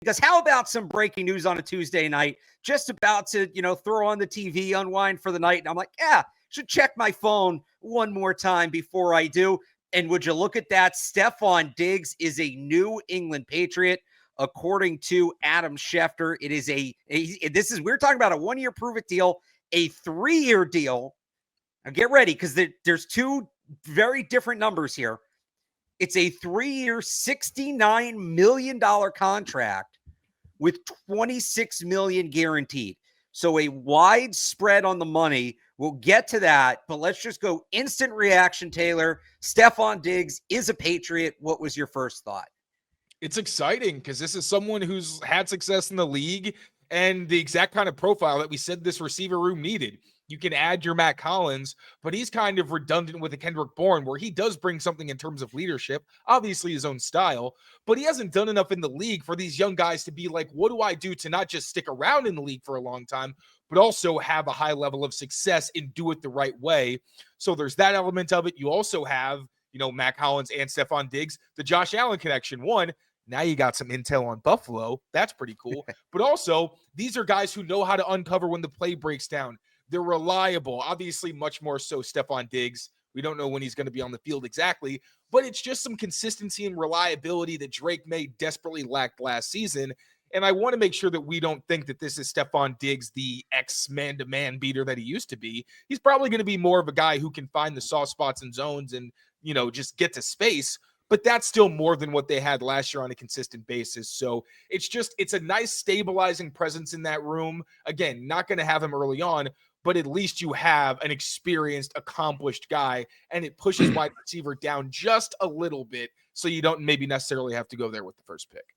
Because how about some breaking news on a Tuesday night? Just about to, throw on the TV, unwind for the night. And I'm like, should check my phone one more time before I do. And would you look at that? Stefon Diggs is a New England Patriot. According to Adam Schefter, it is we're talking about a 1-year prove-it deal, a 3-year deal. Now get ready, because there's two very different numbers here. It's a 3-year, $69 million contract with $26 million guaranteed. So a wide spread on the money. We'll get to that, but let's just go instant reaction, Taylor. Stefon Diggs is a Patriot. What was your first thought? It's exciting because this is someone who's had success in the league and the exact kind of profile that we said this receiver room needed. You can add your Matt Collins, but he's kind of redundant with a Kendrick Bourne, where he does bring something in terms of leadership, obviously his own style, but he hasn't done enough in the league for these young guys to be like, what do I do to not just stick around in the league for a long time, but also have a high level of success and do it the right way. So there's that element of it. You also have, Matt Collins and Stefon Diggs, the Josh Allen connection. One, now you got some intel on Buffalo. That's pretty cool. But also, these are guys who know how to uncover when the play breaks down. They're reliable, obviously much more so Stefon Diggs. We don't know when he's going to be on the field exactly, but it's just some consistency and reliability that Drake May desperately lacked last season. And I want to make sure that we don't think that this is Stefon Diggs, the ex-man-to-man beater that he used to be. He's probably going to be more of a guy who can find the soft spots and zones and, just get to space. But that's still more than what they had last year on a consistent basis. So it's a nice stabilizing presence in that room. Again, not going to have him early on, but at least you have an experienced, accomplished guy, and it pushes wide receiver down just a little bit so you don't maybe necessarily have to go there with the first pick.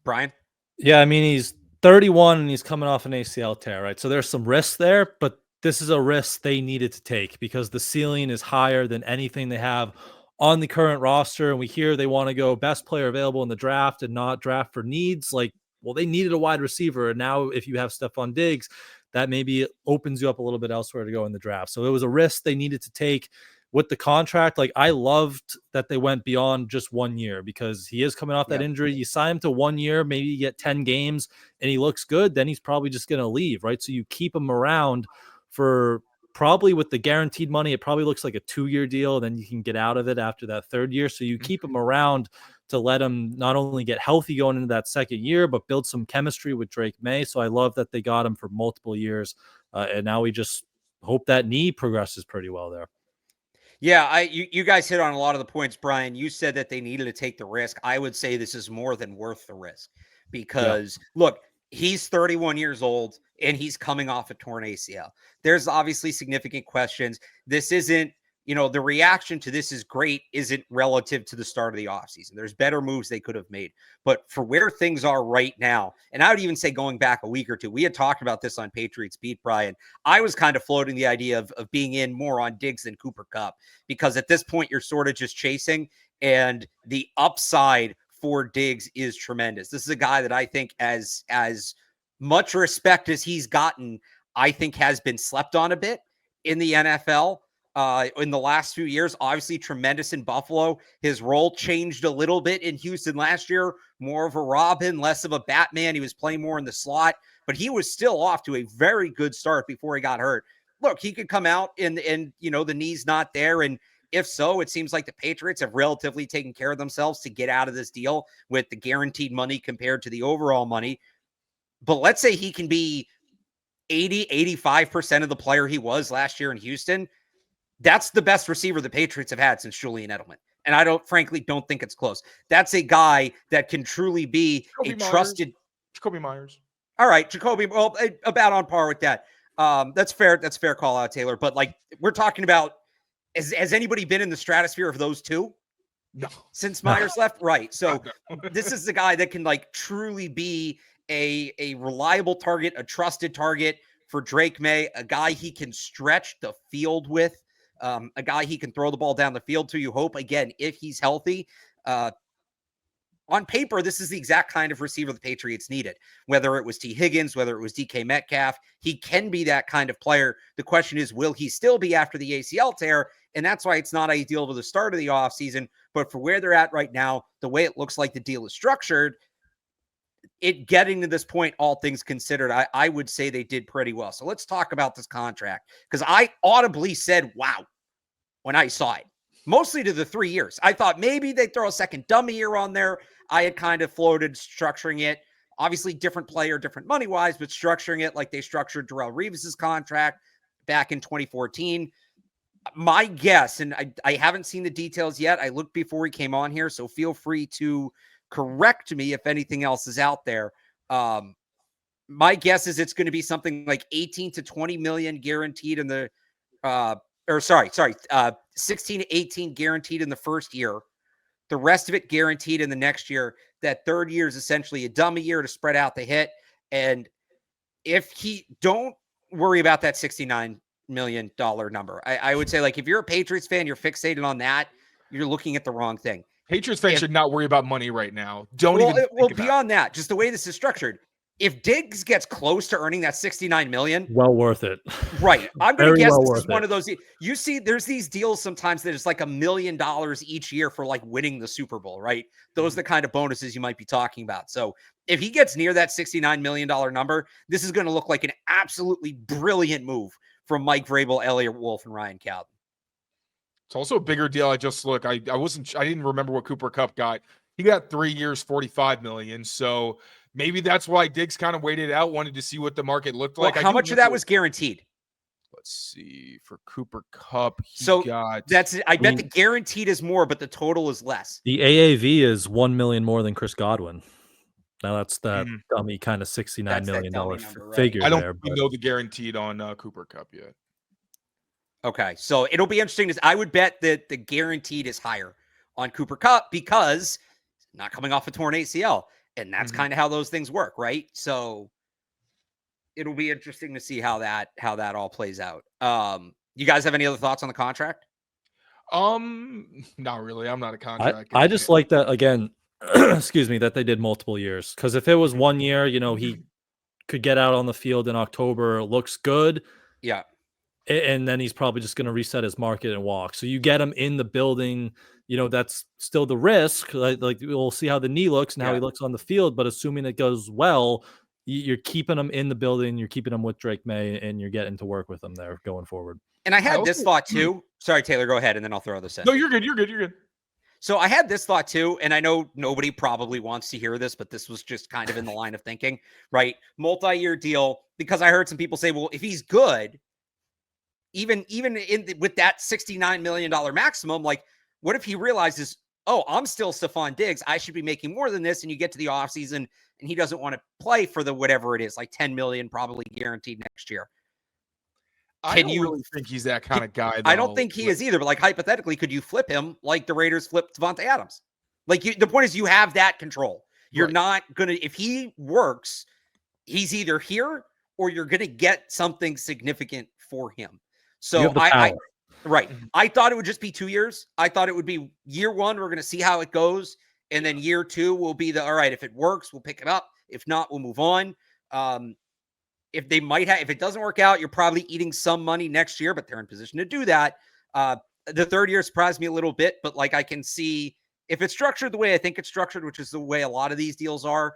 Brian? Yeah, I mean, he's 31 and he's coming off an ACL tear, right? So there's some risks there, but this is a risk they needed to take because the ceiling is higher than anything they have on the current roster. And we hear they want to go best player available in the draft and not draft for needs. Well, they needed a wide receiver. And now if you have Stefon Diggs, that maybe opens you up a little bit elsewhere to go in the draft. So it was a risk they needed to take with the contract. I loved that they went beyond just 1 year because he is coming off that injury. You sign him to 1 year, maybe you get 10 games and he looks good, then he's probably just going to leave, right? So you keep him around for probably with the guaranteed money. It probably looks like a 2-year deal. Then you can get out of it after that 3rd year. So you keep him around to let him not only get healthy going into that 2nd year, but build some chemistry with Drake May. So I love that they got him for multiple years. And now we just hope that knee progresses pretty well there. Yeah, you guys hit on a lot of the points, Brian. You said that they needed to take the risk. I would say this is more than worth the risk because, look, he's 31 years old and he's coming off a torn ACL. There's obviously significant questions. This isn't, the reaction to this is great isn't relative to the start of the offseason. There's better moves they could have made. But for where things are right now, and I would even say going back a week or two, we had talked about this on Patriots Beat, Brian. I was kind of floating the idea of being in more on Diggs than Cooper Kupp because at this point you're sort of just chasing, and the upside for Diggs is tremendous. This is a guy that I think as much respect as he's gotten, I think has been slept on a bit in the NFL. In the last few years, obviously tremendous in Buffalo. His role changed a little bit in Houston last year, more of a Robin, less of a Batman. He was playing more in the slot, but he was still off to a very good start before he got hurt. Look, he could come out and the knee's not there. And if so, it seems like the Patriots have relatively taken care of themselves to get out of this deal with the guaranteed money compared to the overall money. But let's say he can be 85% of the player he was last year in Houston. That's the best receiver the Patriots have had since Julian Edelman. And I frankly don't think it's close. That's a guy that can truly be trusted. Jacoby Myers. All right. Jacoby, well, about on par with that. That's fair. That's fair call out, Taylor. But we're talking about, has anybody been in the stratosphere of those two? No. Since Myers left? Right. So this is the guy that can truly be a reliable target, a trusted target for Drake May, a guy he can stretch the field with. A guy he can throw the ball down the field to, you hope, again, if he's healthy. On paper, this is the exact kind of receiver the Patriots needed, whether it was T. Higgins, whether it was DK Metcalf. He can be that kind of player. The question is, will he still be after the ACL tear? And that's why it's not ideal to the start of the offseason. But for where they're at right now, the way it looks like the deal is structured, it getting to this point, all things considered, I would say they did pretty well. So let's talk about this contract, because I audibly said, wow, when I saw it, mostly to the 3 years. I thought maybe they'd throw a second dummy year on there. I had kind of floated structuring it. Obviously, different player, different money-wise, but structuring it like they structured Darrelle Revis's contract back in 2014. My guess, and I haven't seen the details yet. I looked before we came on here, so feel free to correct me if anything else is out there. My guess is it's going to be something like 18 to 20 million guaranteed in the, 16 to 18 guaranteed in the first year. The rest of it guaranteed in the next year. That third year is essentially a dummy year to spread out the hit. And don't worry about that $69 million number. I would say, like, if you're a Patriots fan, you're fixated on that, you're looking at the wrong thing. Patriots fans should not worry about money right now. Well, beyond that, just the way this is structured, if Diggs gets close to earning that $69 million, well worth it. Right. I'm going to guess well this is one of those. You see, there's these deals sometimes that it's like $1 million each year for like winning the Super Bowl, right? Those are the kind of bonuses you might be talking about. So if he gets near that $69 million number, this is going to look like an absolutely brilliant move from Mike Vrabel, Elliott Wolf, and Ryan Cowden. It's also a bigger deal. I didn't remember what Cooper Kupp got. He got 3 years, $45 million. So maybe that's why Diggs kind of waited out, wanted to see what the market looked like. How much of that was guaranteed? Let's see. For Cooper Kupp, I bet the guaranteed is more, but the total is less. The AAV is $1 million more than Chris Godwin. Now that's that dummy kind of $69 million figure. I don't there, know the guaranteed on Cooper Kupp yet. Okay, so it'll be interesting. I would bet that the guaranteed is higher on Cooper Kupp because not coming off a torn ACL, and that's kind of how those things work, right? So it'll be interesting to see how that all plays out. You guys have any other thoughts on the contract? Not really. I'm not a contract. I just like that again. Excuse me, that they did multiple years, because if it was 1 year, he could get out on the field in October, looks good. Yeah. And then he's probably just going to reset his market and walk. So you get him in the building, that's still the risk. Like we'll see how the knee looks and how he looks on the field. But assuming it goes well, you're keeping him in the building, you're keeping him with Drake May, and you're getting to work with him there going forward. And I had this thought too. Sorry, Taylor, go ahead, and then I'll throw this in. No, you're good. So I had this thought too, and I know nobody probably wants to hear this, but this was just kind of in the line of thinking, right? Multi-year deal, because I heard some people say, well, if he's good, even with that $69 million maximum, like, what if he realizes, oh, I'm still Stefon Diggs, I should be making more than this, and you get to the offseason and he doesn't want to play for the whatever it is, like $10 million probably guaranteed next year. I don't really think he's that kind of guy, though. I don't think he is either, but like hypothetically, could you flip him like the Raiders flipped Devontae Adams? Like the point is you have that control. You're not going to, if he works, he's either here or you're going to get something significant for him. So I thought it would just be 2 years. I thought it would be year one, we're going to see how it goes. And then year two will be all right, if it works, we'll pick it up. If not, we'll move on. If it doesn't work out, you're probably eating some money next year, but they're in position to do that. The third year surprised me a little bit, but like I can see if it's structured the way I think it's structured, which is the way a lot of these deals are,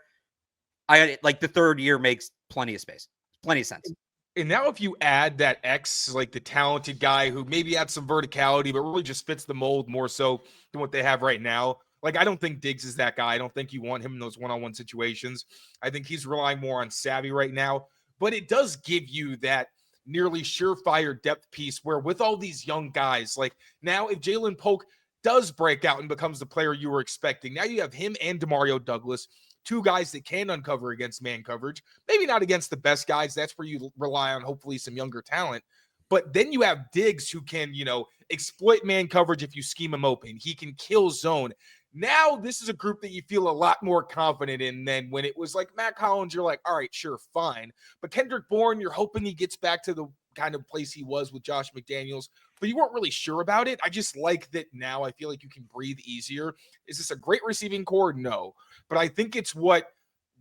like the third year makes plenty of space, plenty of sense. And now if you add that X, like the talented guy who maybe adds some verticality, but really just fits the mold more so than what they have right now. Like, I don't think Diggs is that guy. I don't think you want him in those one-on-one situations. I think he's relying more on savvy right now. But it does give you that nearly surefire depth piece where with all these young guys, like now if Jalen Polk does break out and becomes the player you were expecting, now you have him and Demario Douglas, two guys that can uncover against man coverage. Maybe not against the best guys. That's where you rely on hopefully some younger talent. But then you have Diggs who can, exploit man coverage if you scheme him open. He can kill zone. Now this is a group that you feel a lot more confident in than when it was like Matt Collins, you're like, all right, sure, fine. But Kendrick Bourne, you're hoping he gets back to the kind of place he was with Josh McDaniels, but you weren't really sure about it. I just like that now I feel like you can breathe easier. Is this a great receiving core? No. But I think it's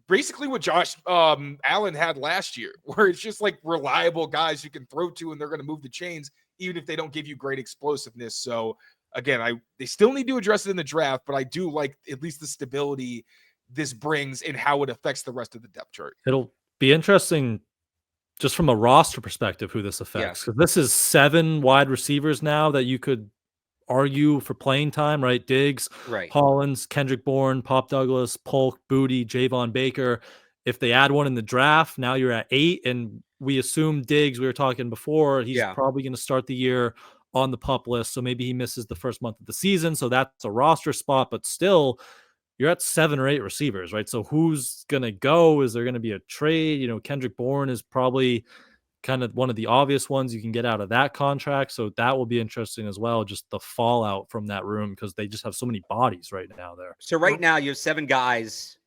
basically what Josh Allen had last year, where it's just like reliable guys you can throw to and they're going to move the chains, even if they don't give you great explosiveness. So again, they still need to address it in the draft, but I do like at least the stability this brings and how it affects the rest of the depth chart. It'll be interesting just from a roster perspective who this affects, because this is 7 wide receivers now that you could argue for playing time, right? Diggs, Right. Hollins, Kendrick Bourne, Pop Douglas, Polk, Booty, Javon Baker. If they add one in the draft, now you're at 8. And we assume Diggs, we were talking before, he's probably going to start the year on the PUP list. So maybe he misses the first month of the season. So that's a roster spot, but still you're at 7 or 8 receivers, right? So who's going to go? Is there going to be a trade? You know, Kendrick Bourne is probably kind of one of the obvious ones you can get out of that contract. So that will be interesting as well. Just the fallout from that room, because they just have so many bodies right now there. So right now you have 7 guys.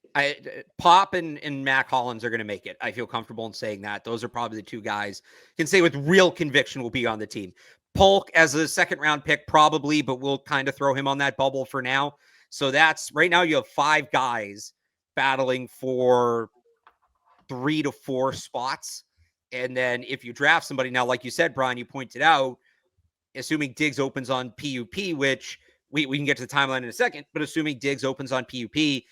Pop and Mac Hollins are going to make it. I feel comfortable in saying that. Those are probably the 2 guys can say with real conviction will be on the team. Polk as a second round pick, probably, but we'll kind of throw him on that bubble for now. So that's right now you have 5 guys battling for 3 to 4 spots. And then if you draft somebody now, like you said, Brian, you pointed out, assuming Diggs opens on PUP, which we can get to the timeline in a second, but assuming Diggs opens on PUP,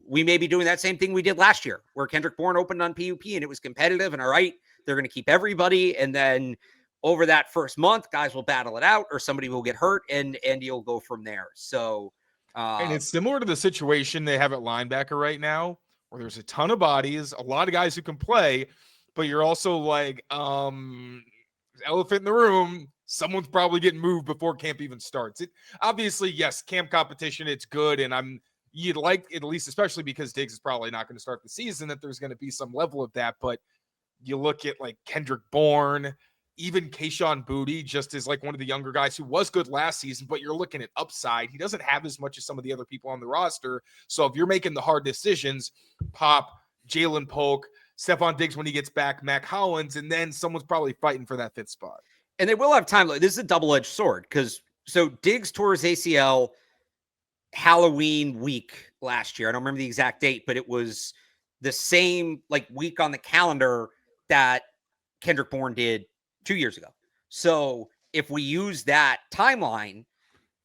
we may be doing that same thing we did last year, where Kendrick Bourne opened on PUP and it was competitive and all right, they're going to keep everybody. And then over that first month, guys will battle it out or somebody will get hurt and you'll go from there. So, and it's similar to the situation they have at linebacker right now, where there's a ton of bodies, a lot of guys who can play, but you're also like, elephant in the room, someone's probably getting moved before camp even starts. It obviously, yes, camp competition, it's good. And you'd like, at least, especially because Diggs is probably not going to start the season, that there's going to be some level of that. But you look at like Kendrick Bourne, even Kayshon Boutte, just as like one of the younger guys who was good last season, but you're looking at upside. He doesn't have as much as some of the other people on the roster. So if you're making the hard decisions, Pop, Jalen Polk, Stefon Diggs when he gets back, Mac Hollins, and then someone's probably fighting for that 5th spot. And they will have time. This is a double-edged sword, because so Diggs tore his ACL Halloween week last year. I don't remember the exact date, but it was the same like week on the calendar that Kendrick Bourne did 2 years ago. So if we use that timeline,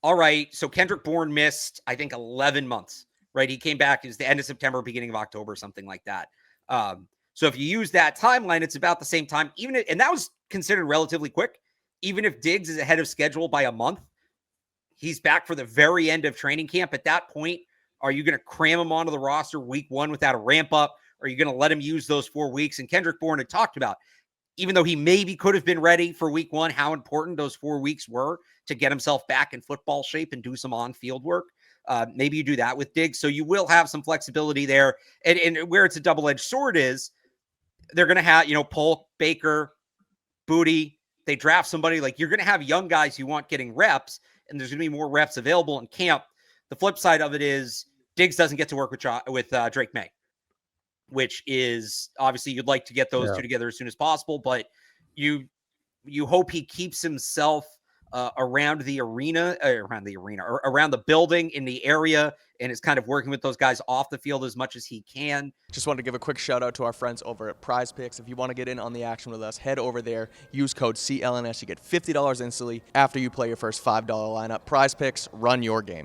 all right, so Kendrick Bourne missed, I think, 11 months, right? He came back, it was the end of September, beginning of October, something like that. So if you use that timeline, it's about the same time, and that was considered relatively quick. Even if Diggs is ahead of schedule by a month, he's back for the very end of training camp. At that point, are you going to cram him onto the roster week 1 without a ramp up? Are you going to let him use those 4 weeks? And Kendrick Bourne had talked about, even though he maybe could have been ready for week 1, how important those 4 weeks were to get himself back in football shape and do some on-field work. Maybe you do that with Diggs. So you will have some flexibility there. And where it's a double-edged sword is they're going to have, Polk, Baker, Booty. They draft somebody, like you're going to have young guys you want getting reps, and there's going to be more reps available in camp. The flip side of it is Diggs doesn't get to work with Drake May, which is obviously you'd like to get those 2 together as soon as possible, but you hope he keeps himself around the building in the area, and is kind of working with those guys off the field as much as he can. Just wanted to give a quick shout out to our friends over at Prize Picks. If you want to get in on the action with us, head over there, use code CLNS. You get $50 instantly after you play your first $5 lineup. Prize Picks, run your game.